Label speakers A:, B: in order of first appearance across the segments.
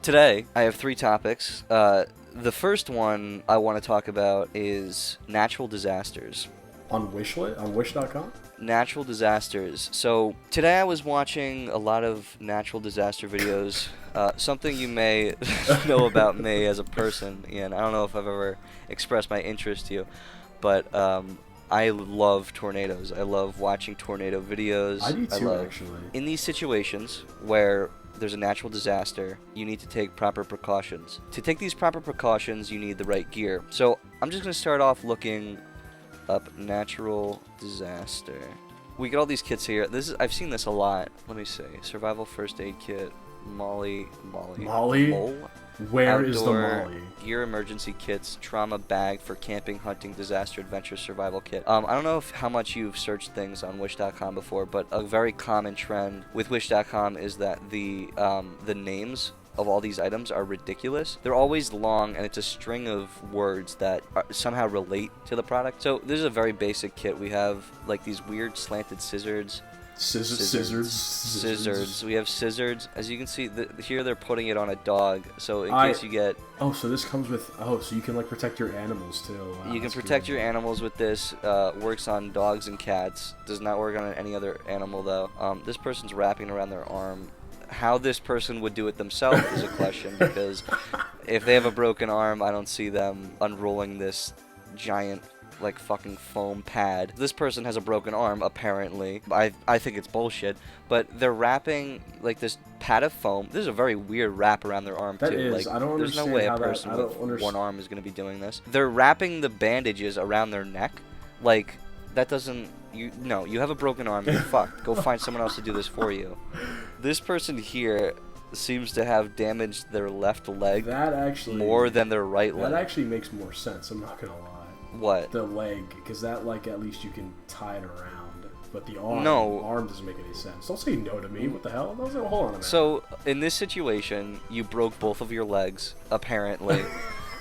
A: Today, I have three topics. The first one I want to talk about is natural disasters.
B: On Wish.com?
A: Natural disasters. So, today I was watching a lot of natural disaster videos. Something you may know about me as a person, and I don't know if I've ever expressed my interest to you, but I love tornadoes. I love watching tornado videos.
B: I do too, actually.
A: In these situations where there's a natural disaster, you need to take proper precautions. To take these proper precautions, you need the right gear. So I'm just going to start off looking up natural disaster. We get all these kits here. I've seen this a lot. Let me see. Survival first aid kit. Molly.
B: Where
A: Outdoor
B: is the Molly?
A: Gear emergency kits, trauma bag for camping, hunting, disaster, adventure, survival kit. I don't know how much you've searched things on Wish.com before, but a very common trend with Wish.com is that the names of all these items are ridiculous. They're always long, and it's a string of words that somehow relate to the product. So this is a very basic kit. We have like these weird slanted scissors. Scissors. We have scissors. As you can see, here they're putting it on a dog. So in case you get...
B: Oh, so this comes with... Oh, so you can like protect your animals too. Wow,
A: you can protect your animals with this. Works on dogs and cats. Does not work on any other animal though. This person's wrapping around their arm. How this person would do it themselves is a question, because if they have a broken arm, I don't see them unrolling this giant like fucking foam pad. This person has a broken arm, apparently. I think it's bullshit, but they're wrapping like this pad of foam. This is a very weird wrap around their arm
B: that
A: too.
B: Is.
A: Like,
B: I don't
A: there's no
B: understand
A: way a
B: how
A: person
B: that,
A: with one arm is going to be doing this. They're wrapping the bandages around their neck. Like, that doesn't... you have a broken arm, you're fucked. Go find someone else to do this for you. This person here seems to have damaged their left leg more than their right leg.
B: That actually makes more sense, I'm not gonna lie.
A: What?
B: The leg, because that, like, at least you can tie it around. But the arm, arm doesn't make any sense. Don't say no to me. What the hell? Hold on a minute.
A: So, in this situation, you broke both of your legs, apparently,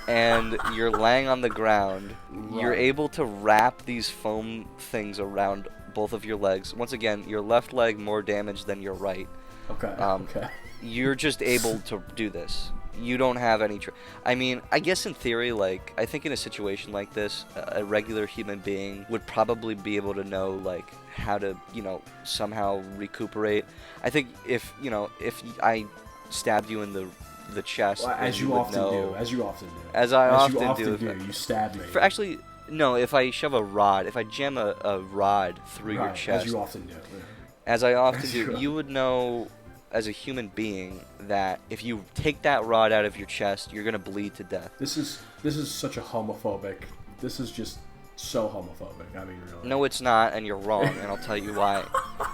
A: and you're laying on the ground. Right. You're able to wrap these foam things around both of your legs. Once again, your left leg more damaged than your right.
B: Okay. Okay.
A: You're just able to do this. You don't have any... I mean, I guess in theory, like, I think in a situation like this, a regular human being would probably be able to know, like, how to, somehow recuperate. I think if I stabbed you in the chest...
B: Well, as you often do. As you often do. You stab me.
A: Actually, no, if I shove a rod, if I jam a rod through your chest...
B: As you often do.
A: As I often do, you would know... as a human being, that if you take that rod out of your chest, you're gonna bleed to death.
B: This is such a homophobic. This is just so homophobic. I mean, really.
A: No, it's not, and you're wrong, and I'll tell you why.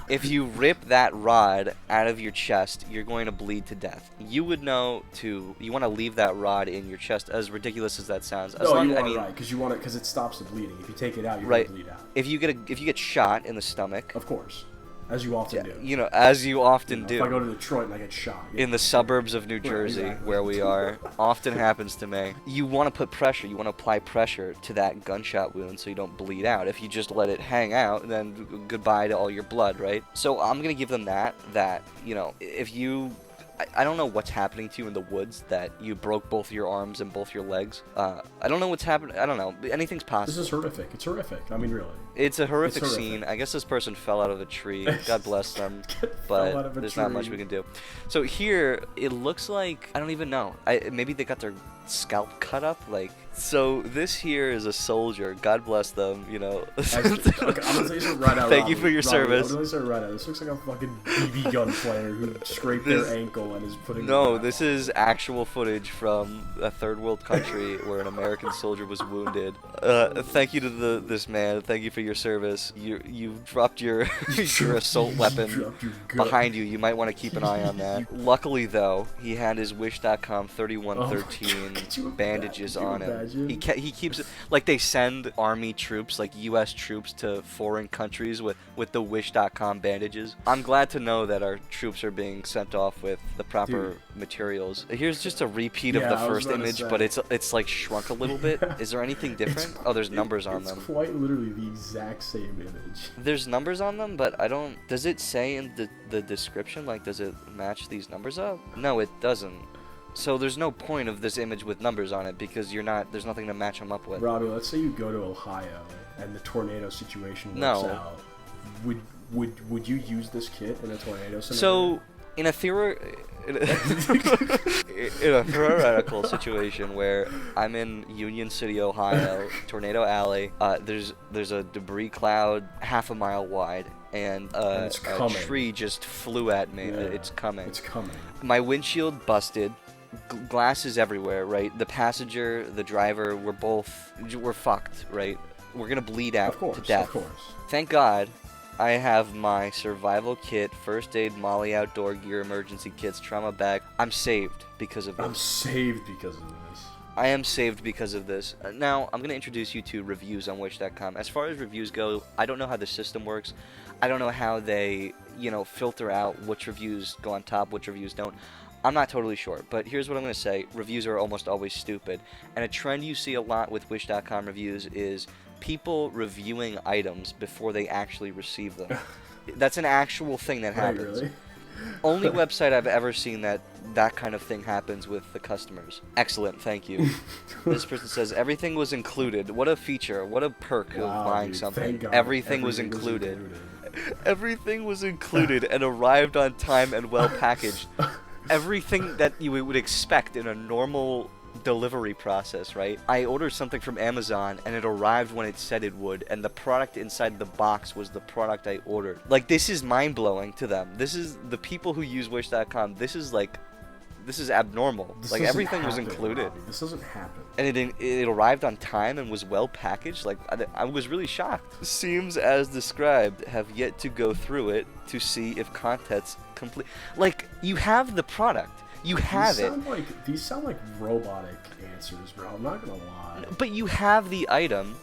A: If you rip that rod out of your chest, you're going to bleed to death. You would know you want to leave that rod in your chest, as ridiculous as that sounds.
B: Right, because it stops the bleeding. If you take it out, you're gonna bleed out.
A: If you get shot in the stomach,
B: of course. As you often do.
A: As you often do.
B: If I go to Detroit and I get shot.
A: In the suburbs of New Jersey, where we are, often happens to me. You want to put pressure, you want to apply pressure to that gunshot wound so you don't bleed out. If you just let it hang out, then goodbye to all your blood, right? So I'm going to give them that, if you... I don't know what's happening to you in the woods that you broke both your arms and both your legs. I don't know what's happening. I don't know. Anything's possible.
B: This is horrific. It's horrific. I mean, really.
A: It's a horrific scene. I guess this person fell out of a tree. God bless them. But there's not much we can do. So here, it looks like... I don't even know. Maybe they got their scalp cut up. So this here is a soldier. God bless them,
B: Okay, I'm going to tell you something right out.
A: Thank you for your service.
B: I'm going to tell you something right out. This looks like a fucking BB gun player who scraped their ankle and is putting...
A: No, this is actual footage from a third world country where an American soldier was wounded. Thank you to this man. Thank you for your service. You dropped your assault weapon behind you. You might want to keep an eye on that. Luckily, though, he had his Wish.com 3113 bandages on him. He keeps it like they send army troops, like U.S. troops, to foreign countries with the Wish.com bandages. I'm glad to know that our troops are being sent off with the proper materials. Here's just a repeat of the first image, but it's like shrunk a little bit. Is there anything different? There's numbers on them.
B: It's quite literally the exact same image.
A: There's numbers on them, but I don't... Does it say in the description, like, does it match these numbers up? No, it doesn't. So there's no point of this image with numbers on it because there's nothing to match them up with.
B: Robbie, let's say you go to Ohio and the tornado situation works out. Would you use this kit in a tornado scenario?
A: So in a theoretical situation where I'm in Union City, Ohio, Tornado Alley, there's a debris cloud half a mile wide, and a tree just flew at me.
B: Yeah,
A: it's coming.
B: It's coming.
A: My windshield busted. Glasses everywhere, right? The passenger, the driver, we're fucked, right? We're gonna bleed out to death.
B: Of course.
A: Thank God I have my survival kit, first aid, Molly outdoor gear, emergency kits, trauma bag. I'm saved because of this.
B: I'm saved because of this.
A: I am saved because of this. Now, I'm going to introduce you to reviews on Wish.com. As far as reviews go, I don't know how the system works. I don't know how they, filter out which reviews go on top, which reviews don't. I'm not totally sure, but here's what I'm going to say. Reviews are almost always stupid. And a trend you see a lot with Wish.com reviews is people reviewing items before they actually receive them. That's an actual thing that happens.
B: Really?
A: Only website I've ever seen that kind of thing happens with the customers. Excellent, thank you. This person says, everything was included. What a feature, what a perk of buying something.
B: Thank God.
A: Everything was included. Everything was included and arrived on time and well packaged. Everything that you would expect in a normal delivery process, right? I ordered something from Amazon and it arrived when it said it would, and the product inside the box was the product I ordered. Like, this is mind-blowing to them. This is the people who use Wish.com. This is abnormal. Like, everything was included.
B: Robbie. This doesn't happen.
A: And it arrived on time and was well packaged. Like, I was really shocked. Seems as described. Have yet to go through it to see if contents complete. Like, you have the product. You have it.
B: These sound like robotic answers, bro. I'm not gonna lie.
A: But you have the item.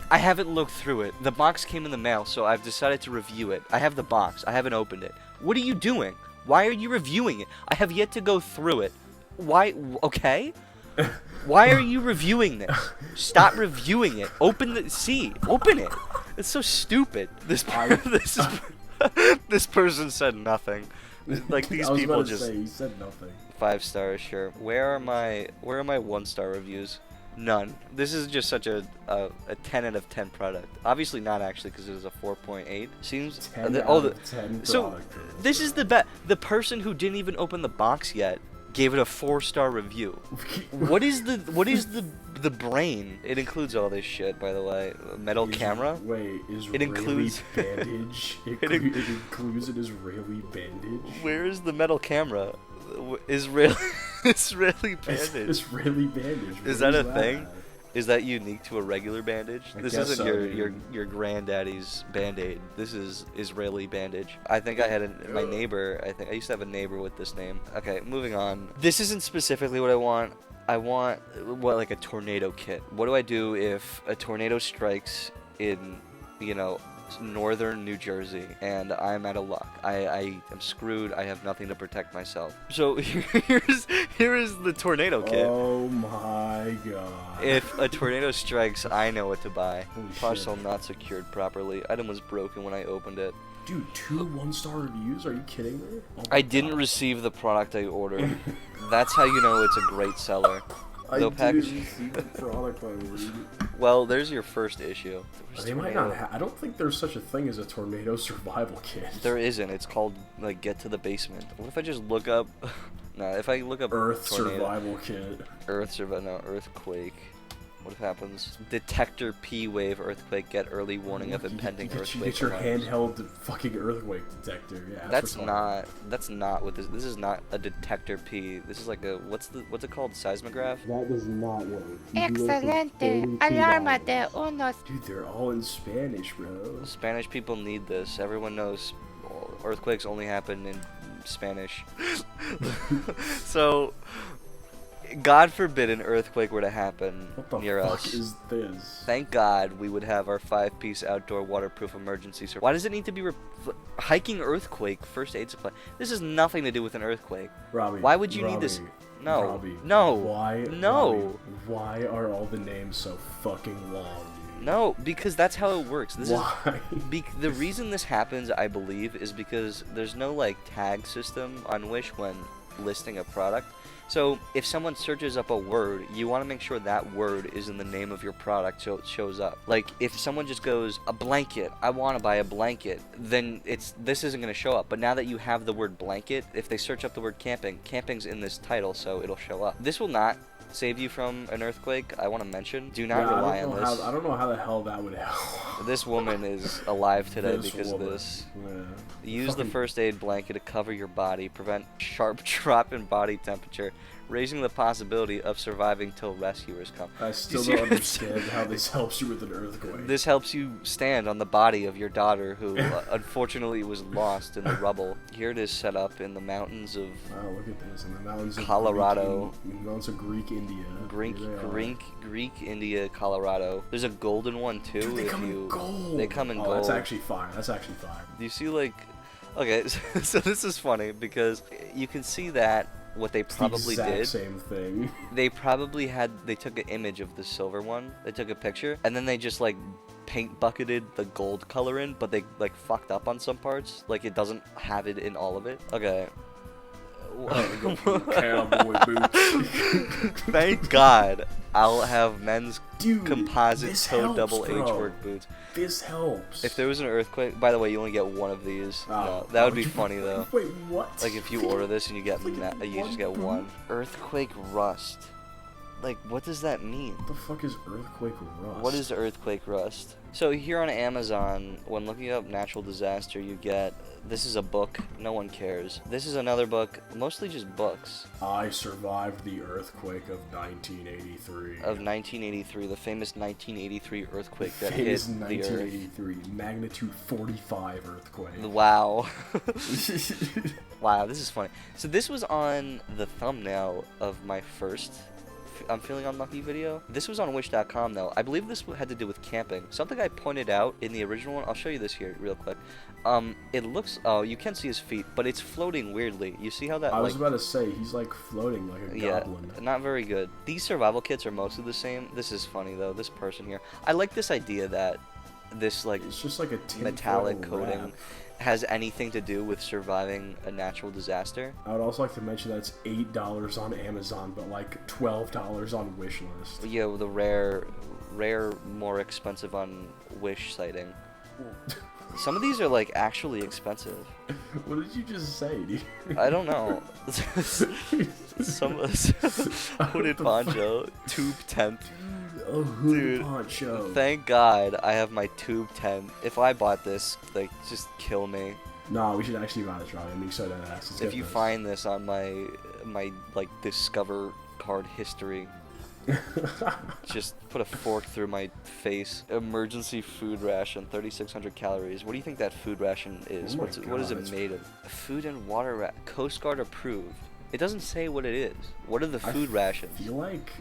A: I haven't looked through it. The box came in the mail, so I've decided to review it. I have the box. I haven't opened it. What are you doing? Why are you reviewing it? I have yet to go through it. Why? Okay. Why are you reviewing this? Stop reviewing it. Open it. It's so stupid. This person said nothing. Like, these people just.
B: He said nothing.
A: 5 stars, sure. Where are my 1-star reviews? None. This is just such a 10 out of 10 product. Obviously not, actually, because it was a 4.8. Seems
B: 10 out of 10
A: so
B: product.
A: This is the the person who didn't even open the box yet gave it a 4-star review. What is the brain? It includes all this shit, by the way. Metal camera.
B: Wait,
A: it includes
B: bandage. It includes an Israeli bandage.
A: Where is the metal camera? Israeli bandage.
B: Israeli bandage.
A: Is that a thing? Is that unique to a regular bandage? This isn't
B: so,
A: your granddaddy's Band-Aid. This is Israeli bandage. I think I had my neighbor. I used to have a neighbor with this name. Okay, moving on. This isn't specifically what I want. I want like a tornado kit. What do I do if a tornado strikes in, northern New Jersey and I'm out of luck? I am screwed. I have nothing to protect myself. So here is the tornado kit.
B: Oh my god.
A: If a tornado strikes, I know what to buy.
B: Holy
A: Parcel
B: shit.
A: not secured properly. Item was broken when I opened it.
B: Dude, 2 1-star reviews? Are you kidding me? Oh
A: I didn't receive the product I ordered. That's how you know it's a great seller.
B: I
A: No package.
B: didn't receive the product I ordered.
A: Well, there's your first issue.
B: They might not I don't think there's such a thing as a tornado survival kit.
A: There isn't. It's called, get to the basement. What if I just look up... No, if I look up
B: Earth
A: tornado,
B: survival kit.
A: earthquake. What happens? Detector P wave earthquake. Get early warning of impending earthquake.
B: Get your
A: alarms.
B: handheld fucking earthquake detector. Yeah.
A: That's not what this. This is not a detector P. This is like a what's it called? Seismograph.
B: That does not work.
C: Excelente. Alarmate unos.
B: Dude, they're all in Spanish, bro.
A: Spanish people need this. Everyone knows earthquakes only happen in Spanish. So, God forbid an earthquake were to happen near us.
B: What the fuck is this?
A: Thank God we would have our 5-piece outdoor waterproof emergency service. Why does it need to be hiking earthquake first aid supply? This has nothing to do with an earthquake.
B: Robbie,
A: Why would you need this? No.
B: Robbie,
A: No.
B: Why?
A: No.
B: Robbie, why are all the names so fucking long? Dude?
A: No, because that's how it works.
B: Why?
A: The reason this happens, I believe, is because there's no tag system on Wish when listing a product. So if someone searches up a word, you want to make sure that word is in the name of your product so it shows up. Like if someone just goes, a blanket, I want to buy a blanket, then this isn't going to show up. But now that you have the word blanket, if they search up the word camping, camping's in this title, so it'll show up. This will not save you from an earthquake. I want to mention, do not rely on this.
B: I don't know how the hell that would help.
A: This woman is alive today because of this.
B: Yeah.
A: Use the first aid blanket to cover your body, prevent sharp drop in body temperature, raising the possibility of surviving till rescuers come.
B: I still don't understand how this helps you with an earthquake.
A: This helps you stand on the body of your daughter who unfortunately was lost in the rubble. Here it is set up in the mountains of
B: wow, look at this. In the mountains of
A: Colorado.
B: Mountains of Greek India.
A: Greek India, Colorado. There's a golden one too.
B: Dude, they come in gold.
A: They come in gold.
B: That's actually fire. That's actually fire.
A: Do you see like... Okay, so this is funny because you can see that what they probably did.
B: Same thing.
A: They took an image of the silver one. They took a picture and then they just like paint bucketed the gold color in, but they like fucked up on some parts. Like it doesn't have it in all of it. Okay.
B: Cowboy boots.
A: Thank God I'll have men's
B: Dude,
A: composite toe double H
B: bro.
A: work boots.
B: This helps.
A: If there was an earthquake, by the way, you only get one of these. No, that would be funny though.
B: Wait, what?
A: Like if you order this and you get you just get one. Earthquake rust. Like what does that mean?
B: What the fuck is earthquake rust?
A: What is earthquake rust? So here on Amazon, when looking up natural disaster, you get, this is a book, no one cares. This is another book, mostly just books.
B: I survived the earthquake of 1983.
A: Of 1983, the famous 1983 earthquake that
B: famous
A: hit
B: 1983 magnitude 45 earthquake.
A: the earth. Wow. Wow, this is funny. So this was on the thumbnail of my first I'm Feeling Unlucky video. This was on wish.com though. I believe this had to do with camping. Something I pointed out in the original one, I'll show you this here real quick. It looks, oh, you can't see his feet, but it's floating weirdly. You see how that,
B: I was about to say, he's like floating like a goblin.
A: Not very good. These survival kits are mostly the same. This is funny though, this person here. I like this idea that this like,
B: it's just like a
A: metallic coating
B: wrap.
A: Has anything to do with surviving a natural disaster.
B: I would also like to mention that it's $8 on Amazon, but like $12 on Wishlist.
A: Yeah, the rare, more expensive on Wish sighting. Some of these are like actually expensive.
B: What did you just say, dude?
A: I don't know. Some hooded poncho, tube tent.
B: A hooded poncho.
A: Thank God I have my tube tent. If I bought this, like, just kill me.
B: No, we should actually buy this, Robbie. I mean, so that ass.
A: If you find this on my like Discover card history, just put a fork through my face. Emergency food ration, 3,600 calories. What do you think that food ration is?
B: Oh
A: What is it made of? Food and water Coast Guard approved. It doesn't say what it is. What are the food rations?
B: I feel like...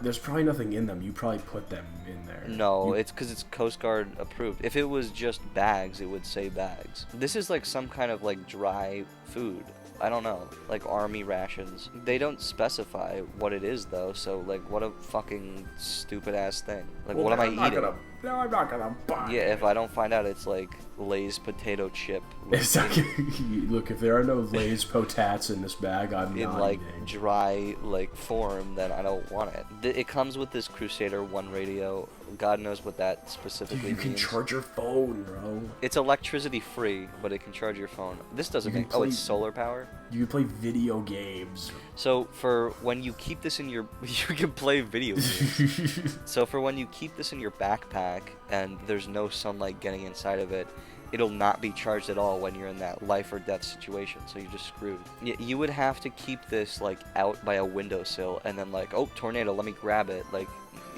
B: there's probably nothing in them. You probably put them in there.
A: No, it's because it's Coast Guard approved. If it was just bags, it would say bags. This is like some kind of like dry food. I don't know, like army rations. They don't specify what it is though, so like what a fucking stupid ass thing. Like what am I eating?
B: No, I'm not gonna buy it.
A: Yeah, if I don't find out it's like Lay's potato chip.
B: Look, if there are no Lay's potats in this bag, I'm
A: in
B: not
A: like
B: eating.
A: dry like form, then I don't want it. It comes with this Crusader 1 radio. God knows what that specifically
B: Dude, you
A: means.
B: can charge your phone, bro.
A: It's electricity free, but it can charge your phone. This doesn't make... Oh, it's solar power?
B: You can play video games.
A: So for when you keep this in your... You can play video games. So for when you keep this in your backpack and there's no sunlight getting inside of it, it'll not be charged at all when you're in that life or death situation, so you're just screwed. You would have to keep this like out by a windowsill and then like, oh, tornado, let me grab it. Like,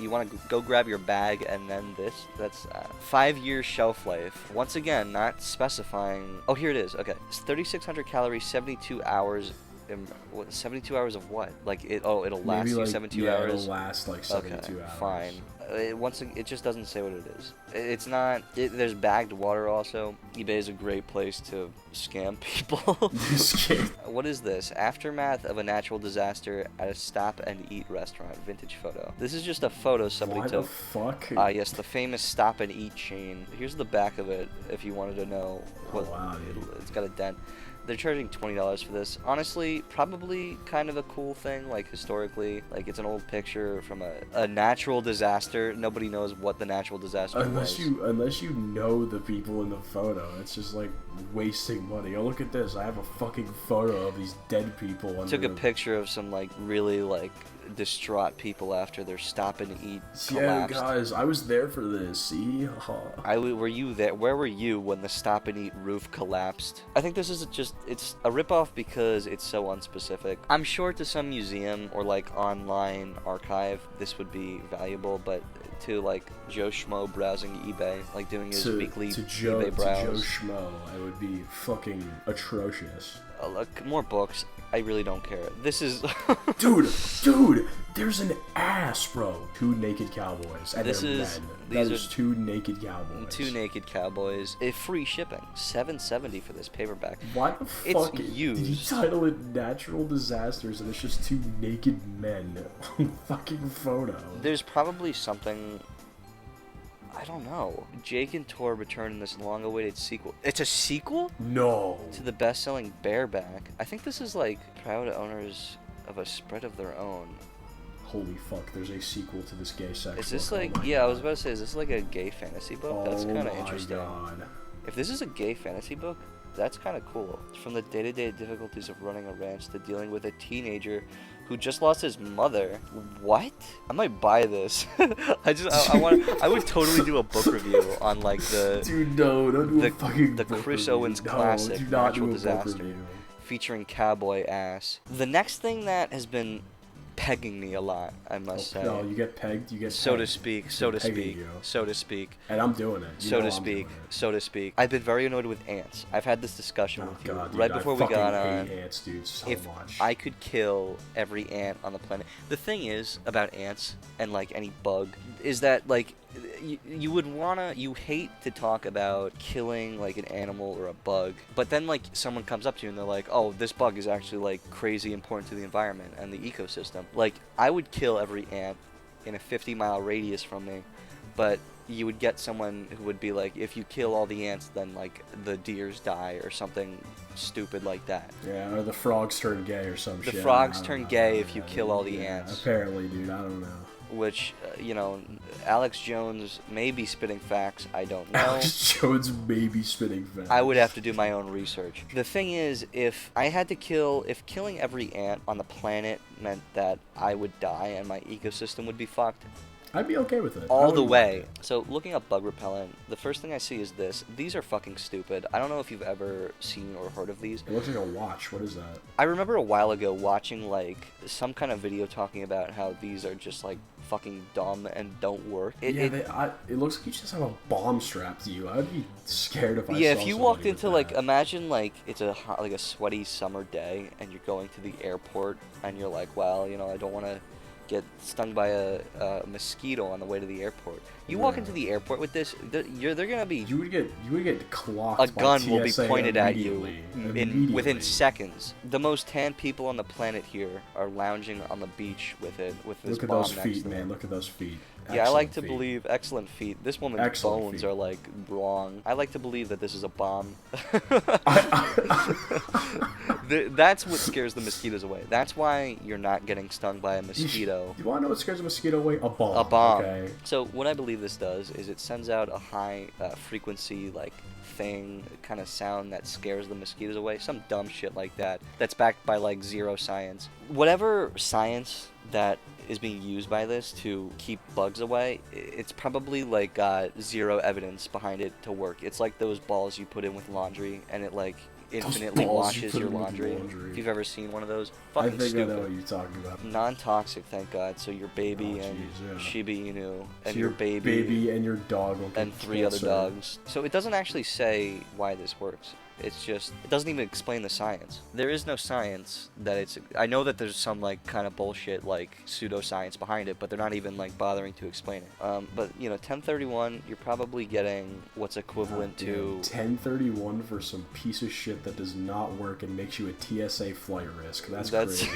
A: you want to go grab your bag and then this? That's 5-year shelf life. Once again, not specifying. Oh, here it is. Okay, it's 3,600 calories, 72 hours. 72 hours of what? Like it'll last you 72 hours.
B: It'll last like 72 hours.
A: Fine. It just doesn't say what it is. It's not. There's bagged water also. eBay is a great place to scam people. What is this? Aftermath of a natural disaster at a stop and eat restaurant. Vintage photo. This is just a photo somebody took.
B: Why the fuck?
A: Yes, the famous stop and eat chain. Here's the back of it if you wanted to know.
B: Oh, wow,
A: it's got a dent. They're charging $20 for this. Honestly, probably kind of a cool thing, like historically. Like it's an old picture from a natural disaster. Nobody knows what the natural disaster was.
B: Unless you know the people in the photo, it's just like wasting money. Oh, look at this! I have a fucking photo of these dead people.
A: Took a picture of some like really like distraught people after their stop and eat collapsed.
B: Yeah, guys, I was there for this. See,
A: were you there? Where were you when the stop and eat roof collapsed? I think this is it's a ripoff because it's so unspecific. I'm sure to some museum or like online archive this would be valuable, but to like Joe Schmo browsing eBay, like doing his weekly eBay browse.
B: To Joe Schmo, it would be fucking atrocious.
A: Look, more books. I really don't care. This is...
B: dude, there's an ass, bro. 2 naked cowboys. And there's 2 naked cowboys.
A: 2 naked cowboys. Free shipping. $7.70 for this paperback.
B: Why the fuck did you title it Natural Disasters and it's just 2 naked men on fucking photo?
A: There's probably something... I don't know. Jake and Tor return in this long-awaited sequel. It's a sequel?
B: No.
A: To the best-selling Bareback. I think this is like proud owners of a spread of their own.
B: Holy fuck, there's a sequel to this gay sex book.
A: Is this like, I was about to say, is this like a gay fantasy book? That's kind of interesting.
B: God.
A: If this is a gay fantasy book, that's kind of cool. From the day-to-day difficulties of running a ranch to dealing with a teenager who just lost his mother. What? I might buy this. I would totally do a book review on like the...
B: Dude, no, don't do a fucking
A: the
B: book
A: Chris
B: review.
A: Owens classic,
B: do not
A: Natural
B: do a
A: Disaster,
B: book review.
A: featuring cowboy ass. The next thing that has been pegging me a lot, I must say.
B: No, you get pegged, you get
A: so
B: pegged.
A: to speak, so to speak, so to speak.
B: And I'm doing it.
A: So to speak, so to speak. I've been very annoyed with ants. I've had this discussion with you right before we got on.
B: Hate ants, dude, so
A: if
B: much.
A: I could kill every ant on the planet. The thing is about ants and like any bug is that like you hate to talk about killing like an animal or a bug, but then like someone comes up to you and they're like, oh, this bug is actually like crazy important to the environment and the ecosystem. Like I would kill every ant in a 50-mile radius from me, but you would get someone who would be like, if you kill all the ants, then like the deers die or something stupid like that.
B: Yeah, or the frogs turn gay or some shit.
A: The frogs turn gay if you kill all the ants.
B: Apparently, dude, I don't know.
A: Which, Alex Jones may be spitting facts, I don't know.
B: Alex Jones may be spitting facts.
A: I would have to do my own research. The thing is, if killing every ant on the planet meant that I would die and my ecosystem would be fucked,
B: I'd be okay with it.
A: All the way. So looking up bug repellent, the first thing I see is this. These are fucking stupid. I don't know if you've ever seen or heard of these.
B: It looks like a watch. What is that?
A: I remember a while ago watching like some kind of video talking about how these are just like fucking dumb and don't work. It
B: looks like you just have a bomb strapped to you. I'd be scared if I saw
A: if you walked into like,
B: that.
A: imagine like it's a hot, like a sweaty summer day and you're going to the airport and you're like, well, I don't want to get stung by a mosquito on the way to the airport. You walk into the airport with this, they're gonna be.
B: You would get clocked.
A: A gun
B: by
A: will be
B: TSA
A: pointed at you within
B: immediately.
A: seconds. The most tan people on the planet here are lounging on the beach with this
B: Look at
A: bomb
B: those
A: next
B: feet,
A: to
B: man.
A: them.
B: Look at those feet.
A: Yeah, I like to
B: feet.
A: believe excellent feet. This woman's
B: Excellent
A: bones
B: feet.
A: are like wrong. I like to believe that this is a bomb. That's what scares the mosquitoes away. That's why you're not getting stung by a mosquito.
B: You want to know what scares a mosquito away? A bomb.
A: A bomb.
B: Okay.
A: So what I believe this does is it sends out a high frequency like thing, kind of sound that scares the mosquitoes away. Some dumb shit like that. That's backed by like zero science. Whatever science that is being used by this to keep bugs away, it's probably like got zero evidence behind it to work. It's like those balls you put in with laundry and it like infinitely washes your laundry. If you've ever seen one of those, fucking stupid.
B: I know what you're talking about.
A: Non-toxic, thank God. So your baby Shiba Inu and your baby
B: and your dog will
A: and 3 other dogs. So it doesn't actually say why this works. It's just, it doesn't even explain the science. There is no science that it's, I know that there's some like kind of bullshit like pseudoscience behind it, but they're not even like bothering to explain it. But 1031, you're probably getting what's equivalent to
B: 1031 for some piece of shit that does not work and makes you a TSA flight risk. That's crazy.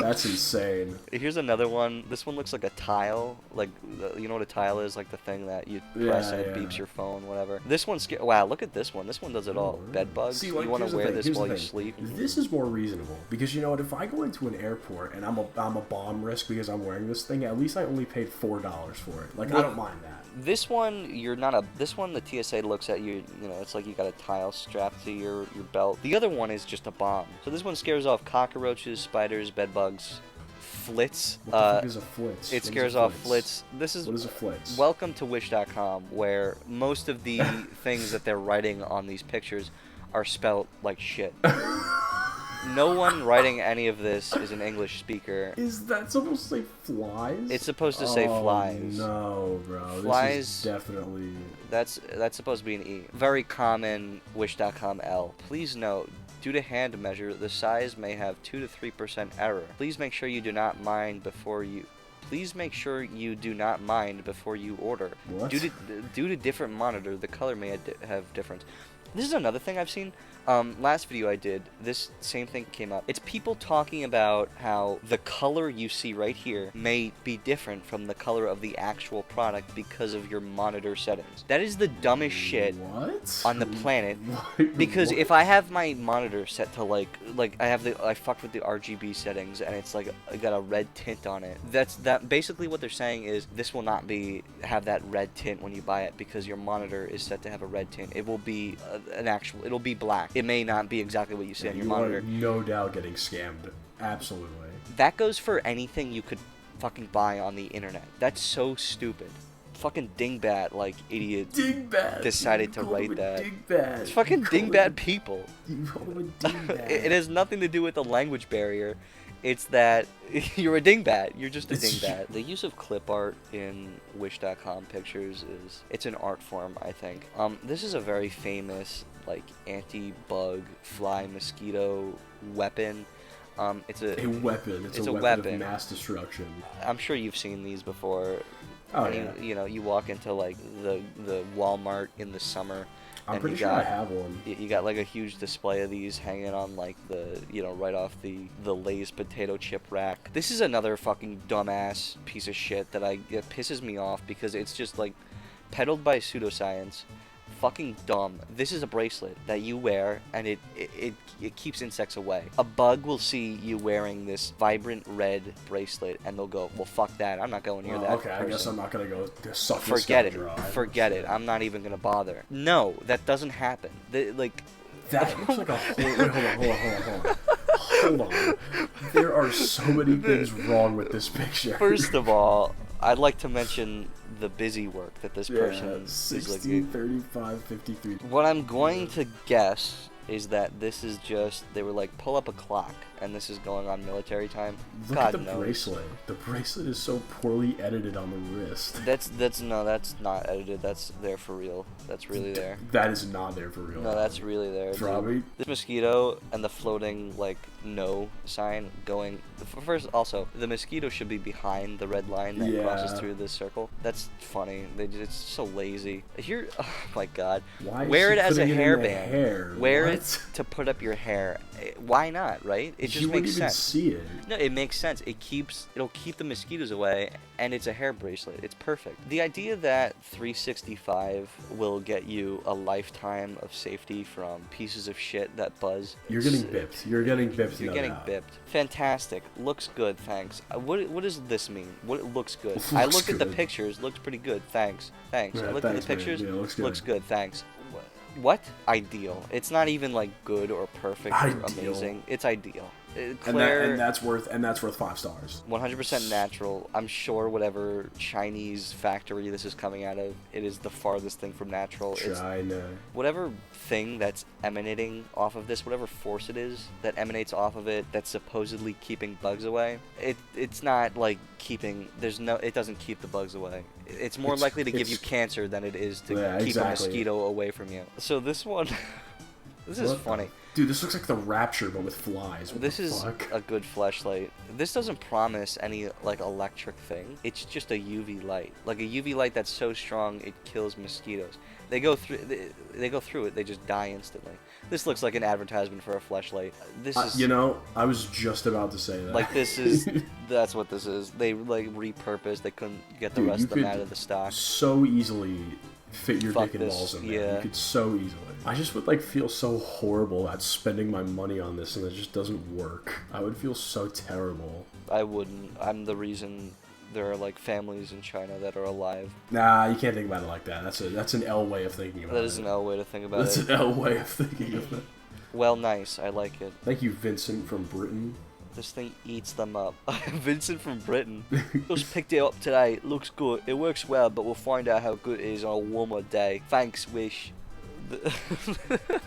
B: That's insane.
A: Here's another one. This one looks like a tile. Like, you know what a tile is? Like the thing that you press and it beeps your phone, whatever. This one's wow, look at this one. This one does it all. about bed bugs.
B: See, like,
A: you want to wear this while you sleep.
B: This is more reasonable because you know what? If I go into an airport and I'm a bomb risk because I'm wearing this thing, at least I only paid $4 for it. Like, I don't mind that.
A: This one, you're not a. This one, the TSA looks at you. You know, it's like you got a tile strapped to your belt. The other one is just a bomb. So this one scares off cockroaches, spiders, bed bugs, flits.
B: What the fuck is a flitz?
A: It scares off flits. What
B: is a flitz?
A: Welcome to Wish.com, where most of the things that they're writing on these pictures are spelled like shit. No one writing any of this is an English speaker.
B: Is that supposed to say flies?
A: It's supposed to say flies.
B: No, bro.
A: Flies.
B: This is definitely.
A: That's supposed to be an E. Very common Wish.com L. Please note, due to hand measure, the size may have 2 to 3% error. Please make sure you do not mind before you. Please make sure you do not mind before you order.
B: What?
A: Due to different monitor, the color may have difference. This is another thing I've seen. Last video I did, this same thing came up. It's people talking about how the color you see right here may be different from the color of the actual product because of your monitor settings. That is the dumbest shit on the planet. Because if I have my monitor set to like I fucked with the RGB settings and it's like I got a red tint on it. That basically what they're saying is this will not have that red tint when you buy it because your monitor is set to have a red tint. It will be it'll be black. It may not be exactly what you see on your monitor.
B: Are no doubt getting scammed. Absolutely.
A: That goes for anything you could fucking buy on the internet. That's so stupid. Fucking dingbat, like, idiot decided to write that.
B: Dingbat.
A: It's fucking dingbat people.
B: You call him a dingbat.
A: It has nothing to do with the language barrier. It's that you're a dingbat. You're just a dingbat. The use of clip art in Wish.com pictures it's an art form, I think. This is a very famous like anti-bug fly mosquito weapon. It's a weapon.
B: It's a weapon of mass destruction.
A: I'm sure you've seen these before.
B: Oh yeah.
A: You know, you walk into like the Walmart in the summer.
B: I'm pretty sure I have one.
A: You got like a huge display of these hanging on like right off the Lay's potato chip rack. This is another fucking dumbass piece of shit that it pisses me off because it's just like peddled by pseudoscience. Fucking dumb. This is a bracelet that you wear and it keeps insects away. A bug will see you wearing this vibrant red bracelet and they'll go, well, fuck that. I'm not going near that
B: okay,
A: person.
B: I guess I'm not gonna go suck this
A: Forget it.
B: dry.
A: Forget it. I'm not even gonna bother. No, that doesn't happen.
B: That looks like a hold on. There are so many things wrong with this picture.
A: First of all, I'd like to mention the busy work that this person is
B: 16, 35, 53.
A: What I'm going to guess is that this is just, they were like, pull up a clock, and this is going on military time.
B: Look at the bracelet. The bracelet is so poorly edited on the wrist.
A: That's not edited. That's there for real. That's really there.
B: That is not there for real.
A: No, that's really there.
B: Robbie?
A: This mosquito and the floating, like, no sign going... First, also, the mosquito should be behind the red line that crosses through this circle. That's funny. It's so lazy. Here, oh my god.
B: Why
A: wear it as a
B: hairband.
A: hairband. Wear it to put up your hair. Why not, right? It just makes sense.
B: You wouldn't even see it.
A: No, it makes sense. It'll keep the mosquitoes away, and it's a hair bracelet. It's perfect. The idea that 365 will get you a lifetime of safety from pieces of shit that buzz.
B: You're getting bipped. You're getting bipped.
A: You're getting bipped. Fantastic. Looks good, thanks. What does this mean? What it looks good? I looked at the pictures. Looked pretty good. Thanks. Yeah, I looked at the pictures.
B: Yeah,
A: looks good. Thanks. What? Ideal. It's not even like good or perfect or amazing. It's ideal. Claire,
B: and that's worth 5 stars.
A: 100% natural. I'm sure whatever Chinese factory this is coming out of, it is the farthest thing from natural.
B: China.
A: Whatever thing that's emanating off of this, whatever force it is that emanates off of it, that's supposedly keeping bugs away. It's not like keeping. It doesn't keep the bugs away. It's more likely to give you cancer than it is to keep a mosquito away from you. So this one, this is funny.
B: Dude, this looks like the Rapture, but with flies.
A: This is a good flashlight. This doesn't promise any, like, electric thing. It's just a UV light. Like, a UV light that's so strong, it kills mosquitoes. They go through it, they just die instantly. This looks like an advertisement for a flashlight. This is...
B: You know, I was just about to say that.
A: Like, that's what this is. They, like, repurposed. They couldn't get the rest of them out of the stock.
B: So easily fit your
A: Fuck
B: dick and
A: this,
B: balls in there.
A: yeah.
B: You could so easily. I just would like feel so horrible at spending my money on this, and it just doesn't work. I would feel so terrible.
A: I wouldn't. I'm the reason there are like families in China that are alive.
B: Nah, you can't think about it like that. That's an L way of thinking about it.
A: That is an L way to think about
B: That's
A: it.
B: an L way of thinking of it.
A: Well, nice. I like it.
B: Thank you, Vincent from Britain.
A: This thing eats them up. Vincent from Britain. Just picked it up today. It looks good. It works well, but we'll find out how good it is on a warmer day. Thanks, Wish.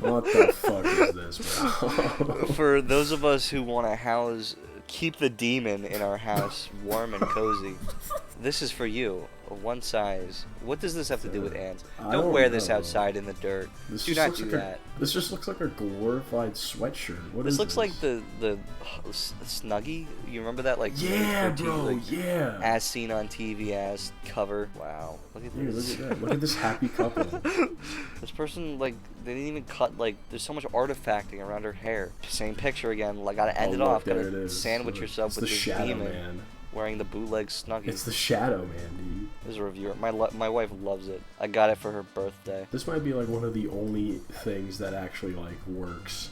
B: What the fuck is this, bro?
A: For those of us who want to keep the demon in our house warm and cozy, this is for you. One size. What does this have to do with ants? Don't wear this outside in the dirt. Do not do that.
B: This just looks like a glorified sweatshirt. What is
A: This looks like the Snuggie. You remember that, like,
B: yeah,
A: protein,
B: bro,
A: like,
B: yeah.
A: as seen on TV as cover. Wow, look at
B: Dude,
A: this.
B: look at that. Look at this happy couple.
A: This person, like, they didn't even cut, like, there's so much artifacting around her hair. Same picture again. Like, gotta end it
B: look,
A: off.
B: there
A: Gotta
B: it is.
A: sandwich yourself
B: It's
A: with
B: the
A: this
B: Shadow
A: demon
B: Man.
A: wearing the bootleg Snuggie.
B: It's the Shadow Man, dude.
A: This is a reviewer. My wife loves it. I got it for her birthday.
B: This might be like one of the only things that actually like works.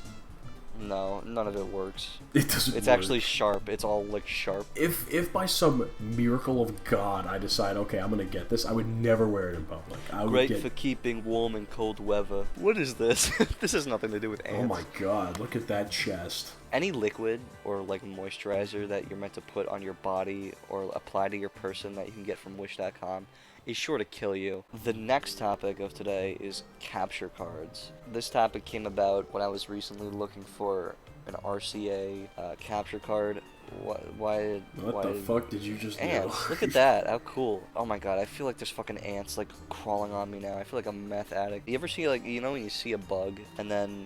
A: No, none of it works.
B: It doesn't.
A: It's
B: work.
A: actually sharp. It's all, like, sharp.
B: If by some miracle of God I decide, okay, I'm gonna get this, I would never wear it in public. I would
A: Great for keeping warm in cold weather. What is this? This has nothing to do with ants.
B: Oh my God! Look at that chest.
A: Any liquid or like moisturizer that you're meant to put on your body or apply to your person that you can get from Wish.com is sure to kill you. The next topic of today is capture cards. This topic came about when I was recently looking for an RCA capture card. Why
B: What the fuck did you just do?
A: ants? Look at that, how cool. Oh my god, I feel like there's fucking ants like crawling on me now. I feel like I'm a meth addict. You ever see, like, you know when you see a bug and then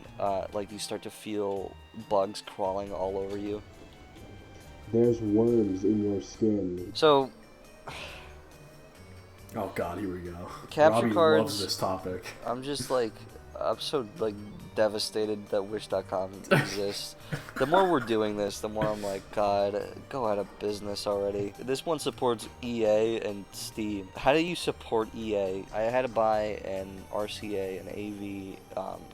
A: like you start to feel bugs crawling all over you?
D: There's worms in your skin.
A: So
B: Oh God, here we go.
A: Capture
B: Robbie
A: cards.
B: loves this topic.
A: I'm just like, I'm so like devastated that Wish.com exists. The more we're doing this, the more I'm like, God, go out of business already. This one supports EA and Steam. How do you support EA? I had to buy an RCA, an AV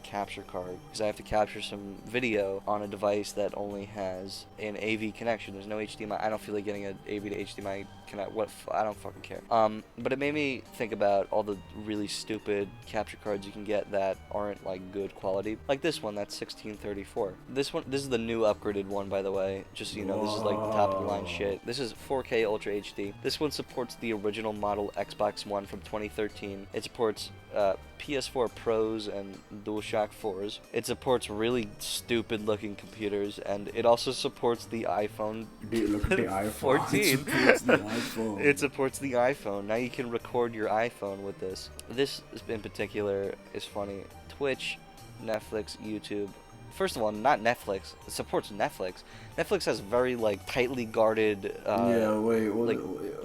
A: capture card, because I have to capture some video on a device that only has an AV connection. There's no HDMI. I don't feel like getting an AV to HDMI connect. I don't fucking care. But it made me think about all the really stupid capture cards you can get that aren't like good quality. Like this one, that's 1634. This is the new upgraded one, by the way. Just so you know, this is like top of the line shit. This is 4K Ultra HD. This one supports the original model Xbox One from 2013. It supports PS4 Pros and DualShock 4s. It supports really stupid looking computers, and it also supports the iPhone
B: Dude, look at the iPhone.
A: 14.
B: It supports the iPhone.
A: It supports the iPhone. Now you can record your iPhone with this. This in particular is funny. Twitch, Netflix, YouTube. First of all, not Netflix. It supports Netflix. Netflix has very like tightly guarded.
B: Yeah, wait.
A: Like,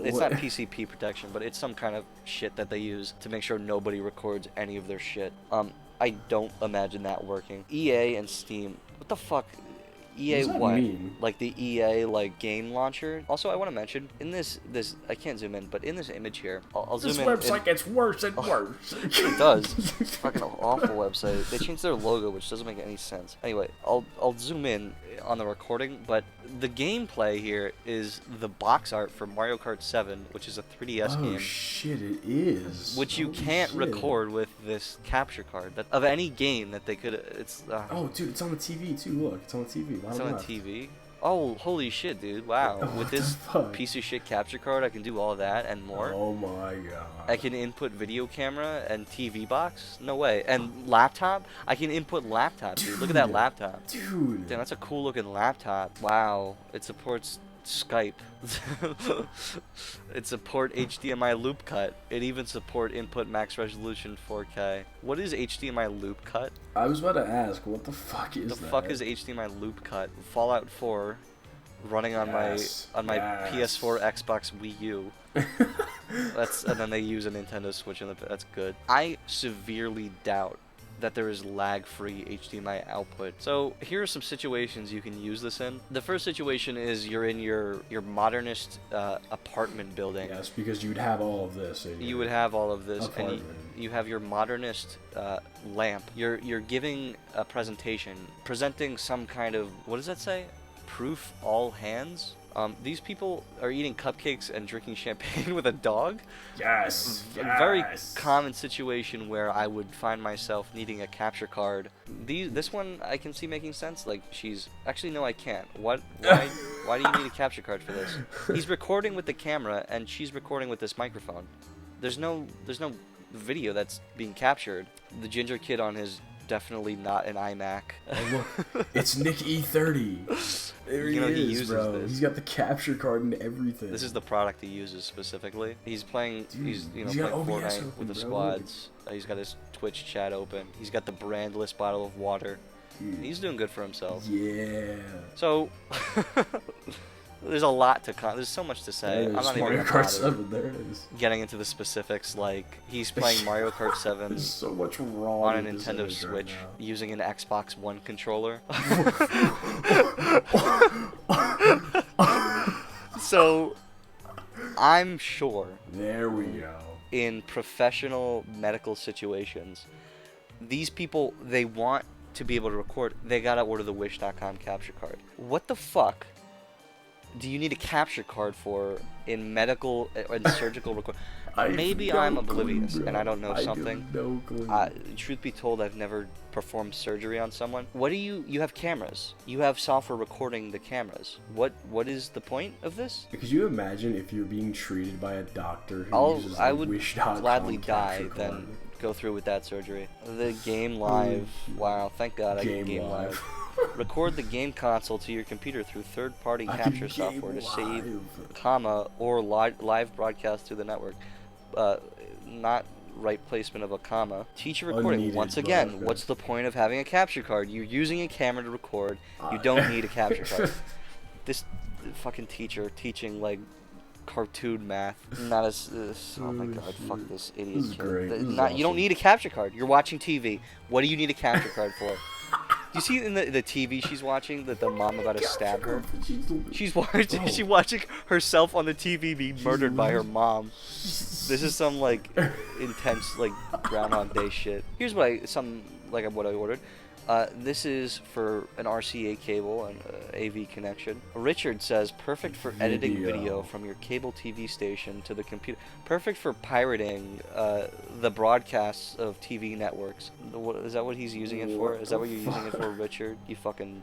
A: it's not PCP protection, but it's some kind of shit that they use to make sure nobody records any of their shit. I don't imagine that working. EA and Steam. What the fuck? EA
B: What does that
A: what?
B: mean?
A: Like the EA like game launcher. Also, I want to mention in this I can't zoom in, but in this image here, I'll zoom
B: This
A: in.
B: website gets worse and worse.
A: It does. Fucking awful website. They changed their logo, which doesn't make any sense. Anyway, I'll zoom in on the recording, but the gameplay here is the box art for Mario Kart 7, which is a 3DS
B: Oh
A: game.
B: shit, it is.
A: Which you
B: Holy
A: can't
B: shit.
A: record with this capture card. That of any game that they could. It's.
B: Oh, dude, it's on the TV too. Look, it's on the TV.
A: It's on a TV. Oh, holy shit, dude! Wow,
B: What
A: with
B: the
A: this
B: fuck?
A: piece of shit capture card, I can do all that and more.
B: Oh my god.
A: I can input video camera and TV box. No way. And laptop. I can input laptop, dude. Look at that
B: Dude.
A: laptop.
B: Dude.
A: Damn, that's a cool looking laptop. Wow. It supports Skype. It support HDMI loop cut. It even support input max resolution 4K. What is HDMI loop cut?
B: I was about to ask, what the fuck is
A: The
B: that?
A: fuck is HDMI loop cut? Fallout 4 running on
B: Yes,
A: my
B: yes.
A: PS4, Xbox, Wii U. And then they use a Nintendo Switch in the. That's good. I severely doubt that there is lag-free HDMI output. So here are some situations you can use this in. The first situation is you're in your modernist apartment building.
B: Yes, because you'd have all of this.
A: You would have all of this,
B: apartment.
A: and you have your modernist lamp. You're giving a presentation, presenting some kind of, what does that say? Proof all hands? These people are eating cupcakes and drinking champagne with a dog.
B: Yes.
A: A very common situation where I would find myself needing a capture card. This one I can see making sense. Like actually no, I can't. Why do you need a capture card for this? He's recording with the camera and she's recording with this microphone. There's no video that's being captured. The ginger kid on his definitely not an iMac.
B: Oh, look, it's Nick E30. There he is, bro.
A: This.
B: He's got the capture card and everything.
A: This is the product he uses specifically. He's playing.
B: Dude,
A: he's
B: got
A: playing
B: OBS
A: Fortnite
B: open,
A: with the
B: bro.
A: squads. He's got his Twitch chat open. He's got the brandless bottle of water.
B: Dude.
A: He's doing good for himself.
B: Yeah.
A: So there's a lot to there's so much to say. I'm not even
B: Mario
A: gonna
B: Kart
A: bother
B: 7. There it is.
A: getting into the specifics. Like he's playing Mario Kart 7
B: There's so much wrong
A: on a
B: with this
A: Nintendo
B: image
A: Switch
B: right now.
A: using an Xbox One controller. So I'm sure
B: There we go.
A: in professional medical situations, these people, they want to be able to record. They gotta order the Wish.com capture card. What the fuck do you need a capture card for in medical and surgical record? Maybe I'm oblivious and I don't know something.
B: No clue.
A: Truth be told, I've never performed surgery on someone. What do you have cameras? You have software recording the cameras. What is the point of this?
B: Could you imagine if you're being treated by a doctor who uses
A: I
B: a
A: would
B: Wish.com
A: gladly
B: capture
A: die
B: card?
A: than go through with that surgery. The game live. Wow, thank God I get game live. Record the game console to your computer through third-party
B: I
A: capture
B: can
A: software to
B: game
A: save,
B: live.
A: comma, or live broadcast through the network. Not right placement of a comma. Teacher recording.
B: Unneeded,
A: Once
B: but
A: again,
B: okay.
A: what's the point of having a capture card? You're using a camera to record. You don't need a capture card. This fucking teacher teaching like cartoon math. Not as oh my god, fuck this idiot
B: This is
A: kid.
B: great. This is
A: You don't
B: awesome.
A: need a capture card. You're watching TV. What do you need a capture card for? Do you see in the TV she's watching that the mom about to stab her? She's watching. She's watching herself on the TV being murdered by her mom. This is some like intense like Groundhog Day shit. Here's what I ordered. This is for an RCA cable and AV connection. Richard says perfect for editing video from your cable TV station to the computer. Perfect for pirating the broadcasts of TV networks. Is that what he's using it for? Is that what you're using it for, Richard? You fucking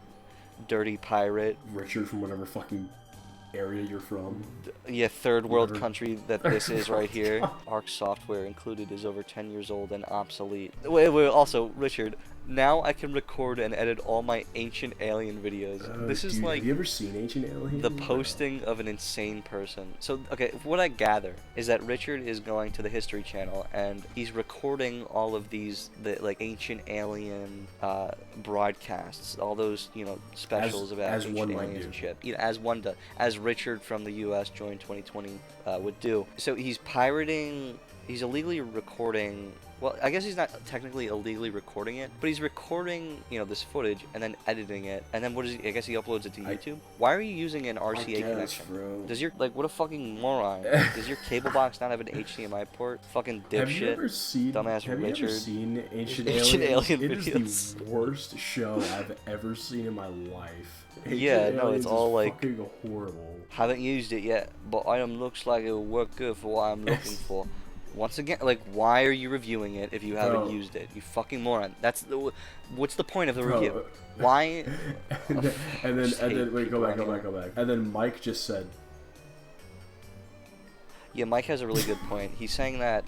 A: dirty pirate.
B: Richard from whatever fucking area you're from.
A: Yeah, third world
B: Whatever.
A: country that this is right here. ARC software included is over 10 years old and obsolete. Wait, also, Richard, now I can record and edit all my Ancient Alien videos. This is
B: Dude,
A: like
B: have you ever seen Ancient Alien?
A: the posting of an insane person. So, okay, what I gather is that Richard is going to the History Channel and he's recording all of these, like, Ancient Alien broadcasts, all those, specials about
B: as
A: Ancient
B: one might
A: Aliens
B: do.
A: and shit. As one does. As Richard from the U.S. Join 2020 would do. So he's pirating, he's illegally recording. Well, I guess he's not technically illegally recording it, but he's recording, this footage and then editing it, and then I guess he uploads it to YouTube. Why are you using an RCA connection?
B: Bro.
A: Does your, what a fucking moron. Does your cable box not have an HDMI port? Fucking dipshit.
B: Have you ever seen?
A: Dumbass
B: have you
A: Richard.
B: ever seen Ancient
A: Ancient
B: Aliens?
A: Alien
B: It
A: videos.
B: is the worst show I've ever seen in my life. Ancient
A: Yeah, no,
B: Aliens
A: it's all
B: is
A: like-
B: fucking horrible.
A: Haven't used it yet, but item looks like it will work good for what I'm looking for. Once again, like, why are you reviewing it if you haven't
B: Bro.
A: used it? You fucking moron. What's the point of the
B: Bro.
A: review? Why?
B: and then
A: just hate
B: wait, go
A: people
B: back. And then Mike just said,
A: Yeah, Mike has a really good point. He's saying that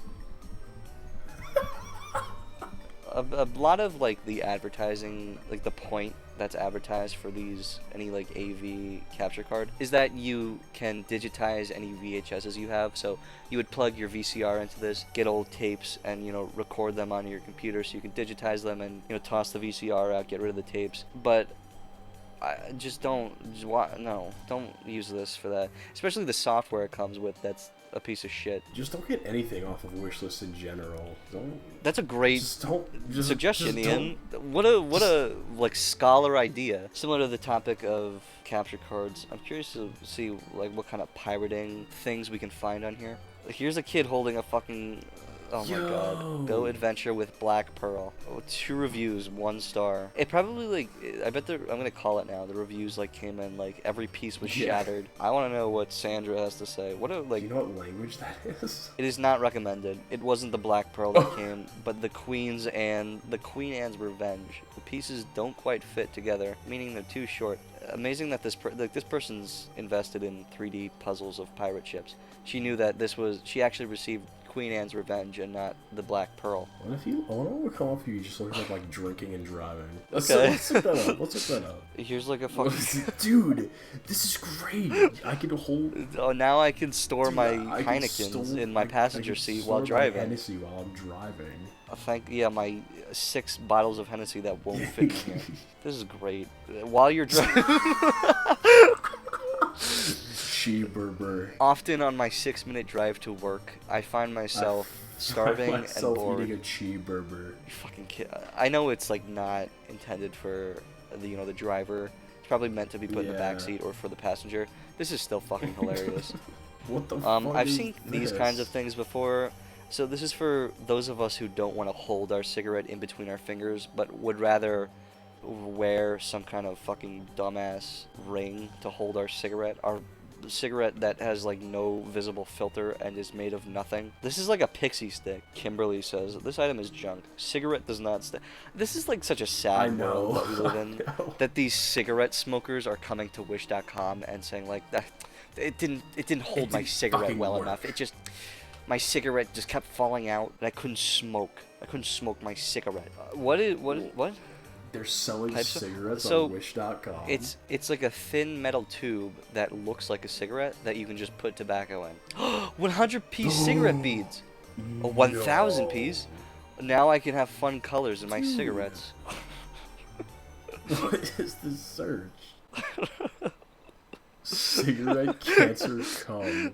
A: a lot of, like, the advertising, like, the point that's advertised for any, like, AV capture card is that you can digitize any VHSs you have. So you would plug your VCR into this, get old tapes, and, record them on your computer so you can digitize them and, toss the VCR out, get rid of the tapes. But I just don't. No, don't use this for that. Especially the software it comes with. That's a piece of shit.
B: Just don't get anything off of wishlist in general. Don't.
A: That's a great suggestion,
B: just
A: Ian. What a like scholar idea. Similar to the topic of capture cards, I'm curious to see like what kind of pirating things we can find on here. Here's a kid holding a fucking. Oh my god. Go adventure with Black Pearl. 2 reviews, 1 star. It probably like, I bet I'm gonna call it now. The reviews like came in like every piece was shattered. I want to know what Sandra has to say. What a like.
B: Do you know what language that is?
A: It is not recommended. It wasn't the Black Pearl that came, but the Queen Anne's Revenge. The pieces don't quite fit together, meaning they're too short. Amazing that this person's invested in 3D puzzles of pirate ships. She knew that she actually received Queen Anne's Revenge and not the Black Pearl.
B: What if you? I wonder what would come off you just looking like drinking and driving.
A: Okay.
B: Let's look that up. Let's look that up.
A: Here's like a fucking.
B: Dude, this is great. I can hold.
A: Oh, now I can store my Heinekens in my passenger seat while driving.
B: My Hennessy while I'm driving.
A: My 6 bottles of Hennessy that won't fit in here. This is great. While you're driving.
B: Cheeseburger.
A: Often on my 6-minute drive to work, I find myself starving and bored.
B: Eating a cheeseburger.
A: You fucking kid. I know it's like not intended for the driver. It's probably meant to be put in the back seat or for the passenger. This is still fucking hilarious.
B: What the fuck?
A: I've seen these kinds of things before. So this is for those of us who don't want to hold our cigarette in between our fingers, but would rather wear some kind of fucking dumbass ring to hold our cigarette. Our cigarette that has like no visible filter and is made of nothing. This is like a pixie stick. Kimberly says this item is junk. Cigarette does not This is like such a sad world that we live in. That these cigarette smokers are coming to wish.com and saying like that it didn't hold my cigarette well enough. My cigarette just kept falling out and I couldn't smoke my cigarette. What?
B: They're selling cigarettes
A: on
B: wish.com.
A: It's like a thin metal tube that looks like a cigarette that you can just put tobacco in. 100-piece cigarette beads. 1,000 piece. Now I can have fun colors in my cigarettes.
B: What is the search? Cigarette cancer cum.